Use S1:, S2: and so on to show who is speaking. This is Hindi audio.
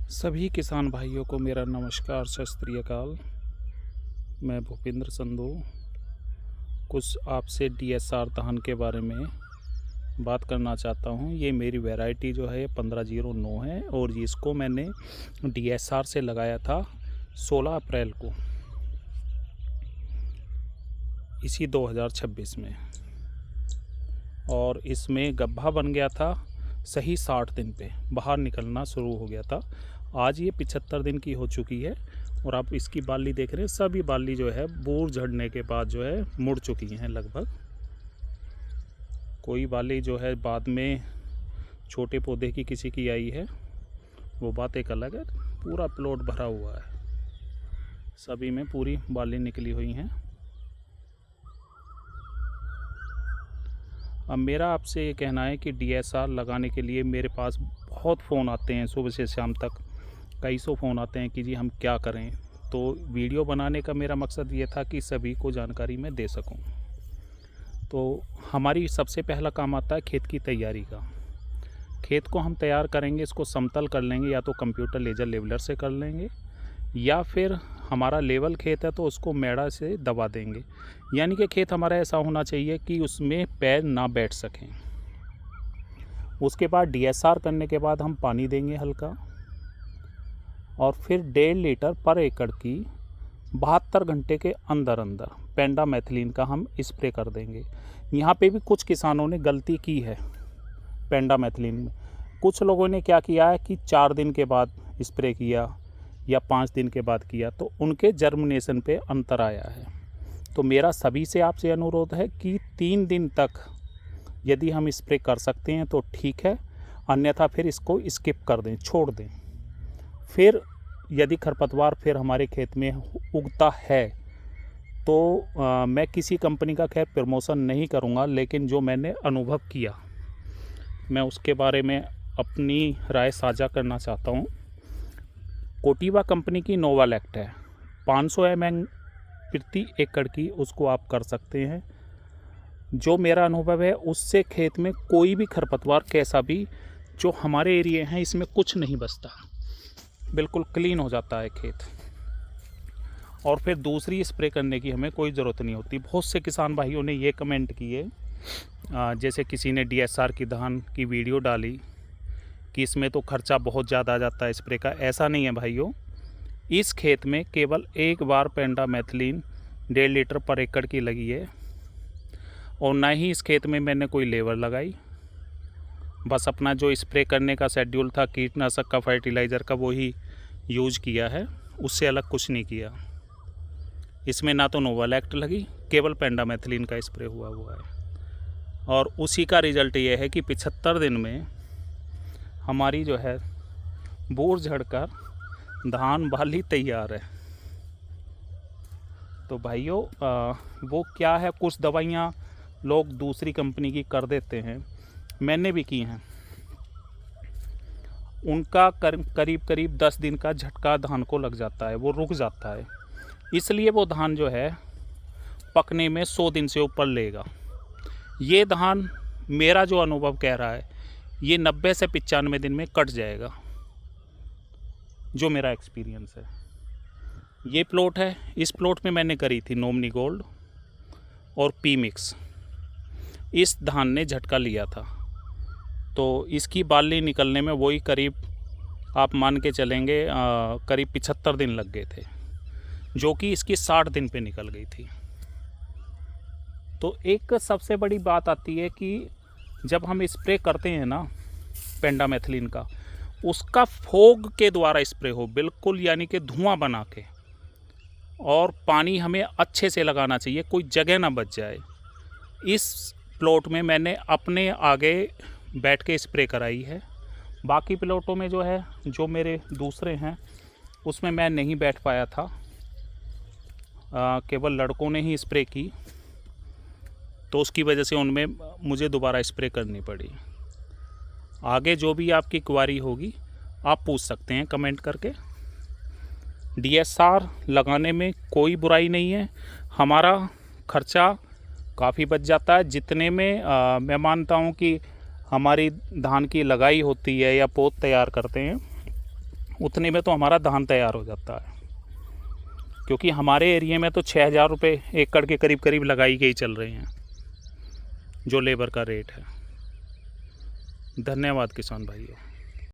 S1: सभी किसान भाइयों को मेरा नमस्कार, सत श्री अकाल। मैं भूपेंद्र संधू कुछ आपसे डीएसआर धान के बारे में बात करना चाहता हूं। ये मेरी वैरायटी जो है 1509 है और इसको मैंने डीएसआर से लगाया था 16 अप्रैल को इसी 2026 में, और इसमें गड्ढा बन गया था सही 60 दिन पे, बाहर निकलना शुरू हो गया था। आज ये 75 दिन की हो चुकी है और आप इसकी बाली देख रहे हैं, सभी बाली जो है बूर झड़ने के बाद जो है मुड़ चुकी हैं लगभग। कोई बाली जो है बाद में छोटे पौधे की किसी की आई है, वो बात एक अलग है। पूरा प्लॉट भरा हुआ है, सभी में पूरी बाली निकली हुई हैं। अब मेरा आपसे ये कहना है कि डीएसआर लगाने के लिए मेरे पास बहुत फ़ोन आते हैं, सुबह से शाम तक कई सौ फ़ोन आते हैं कि जी हम क्या करें। तो वीडियो बनाने का मेरा मकसद ये था कि सभी को जानकारी मैं दे सकूं। तो हमारी सबसे पहला काम आता है खेत की तैयारी का। खेत को हम तैयार करेंगे, इसको समतल कर लेंगे, या तो कंप्यूटर लेजर लेवलर से कर लेंगे, या फिर हमारा लेवल खेत है तो उसको मैड़ा से दबा देंगे। यानी कि खेत हमारा ऐसा होना चाहिए कि उसमें पैर ना बैठ सकें। उसके बाद डीएसआर करने के बाद हम पानी देंगे हल्का, और फिर 1.5 लीटर पर एकड़ की 72 घंटे के अंदर अंदर पेंडामेथिलीन का हम स्प्रे कर देंगे। यहाँ पे भी कुछ किसानों ने गलती की है पेंडामेथिलीन में। कुछ लोगों ने क्या किया है कि 4 दिन के बाद स्प्रे किया या 5 दिन के बाद किया, तो उनके जर्मिनेशन पे अंतर आया है। तो मेरा सभी से आपसे अनुरोध है कि 3 दिन तक यदि हम स्प्रे कर सकते हैं तो ठीक है, अन्यथा फिर इसको स्किप कर दें, छोड़ दें। फिर यदि खरपतवार फिर हमारे खेत में उगता है तो मैं किसी कंपनी का खैर प्रमोशन नहीं करूंगा, लेकिन जो मैंने अनुभव किया मैं उसके बारे में अपनी राय साझा करना चाहता हूं। कोटिवा कंपनी की नोवालैक्ट है, 500 ml प्रति एकड़ की, उसको आप कर सकते हैं। जो मेरा अनुभव है उससे खेत में कोई भी खरपतवार कैसा भी जो हमारे एरिया हैं इसमें कुछ नहीं बचता, बिल्कुल क्लीन हो जाता है खेत। और फिर दूसरी स्प्रे करने की हमें कोई ज़रूरत नहीं होती। बहुत से किसान भाइयों ने ये कमेंट किए, जैसे किसी ने डीएसआर की धान की वीडियो डाली कि इसमें तो खर्चा बहुत ज़्यादा आ जाता है स्प्रे का। ऐसा नहीं है भाइयों, इस खेत में केवल एक बार पेंडामेथिलीन 1.5 लीटर पर एकड़ की लगी है, और ना ही इस खेत में मैंने कोई लेबर लगाई। बस अपना जो स्प्रे करने का शेड्यूल था कीटनाशक का, फर्टिलाइज़र का, वो ही यूज किया है, उससे अलग कुछ नहीं किया। इसमें ना तो नोवालैक्ट लगी, केवल पेंडामेथिलीन का स्प्रे हुआ है, और उसी का रिज़ल्ट ये है कि 75 दिन में हमारी जो है बूर झड़कर धान बाली तैयार है। तो भाइयों वो क्या है, कुछ दवाइयाँ लोग दूसरी कंपनी की कर देते हैं, मैंने भी की हैं। उनका करीब करीब 10 दिन का झटका धान को लग जाता है, वो रुक जाता है, इसलिए वो धान जो है पकने में 100 दिन से ऊपर लेगा। ये धान मेरा जो अनुभव कह रहा है ये 90 से 95 दिन में कट जाएगा, जो मेरा एक्सपीरियंस है। ये प्लॉट है, इस प्लॉट में मैंने करी थी नोमनी गोल्ड और पी मिक्स। इस धान ने झटका लिया था, तो इसकी बाली निकलने में वही करीब आप मान के चलेंगे करीब 75 दिन लग गए थे, जो कि इसकी 60 दिन पे निकल गई थी। तो एक सबसे बड़ी बात आती है कि जब हम स्प्रे करते हैं ना पेंडामेथिलीन का, उसका फोग के द्वारा स्प्रे हो बिल्कुल, यानी कि धुआं बना के, और पानी हमें अच्छे से लगाना चाहिए, कोई जगह ना बच जाए। इस प्लॉट में मैंने अपने आगे बैठ के स्प्रे कराई है। बाकी प्लॉटों में जो है, जो मेरे दूसरे हैं, उसमें मैं नहीं बैठ पाया था, केवल लड़कों ने ही स्प्रे की, तो उसकी वजह से उनमें मुझे दोबारा स्प्रे करनी पड़ी। आगे जो भी आपकी क्वारी होगी आप पूछ सकते हैं कमेंट करके। डीएसआर लगाने में कोई बुराई नहीं है, हमारा खर्चा काफ़ी बच जाता है। जितने में मैं मानता हूँ कि हमारी धान की लगाई होती है या पोत तैयार करते हैं, उतने में तो हमारा धान तैयार हो जाता है, क्योंकि हमारे एरिया में तो 6,000 रुपये एकड़ के करीब करीब लगाई गई चल रहे हैं जो लेबर का रेट है। धन्यवाद किसान भाइयों।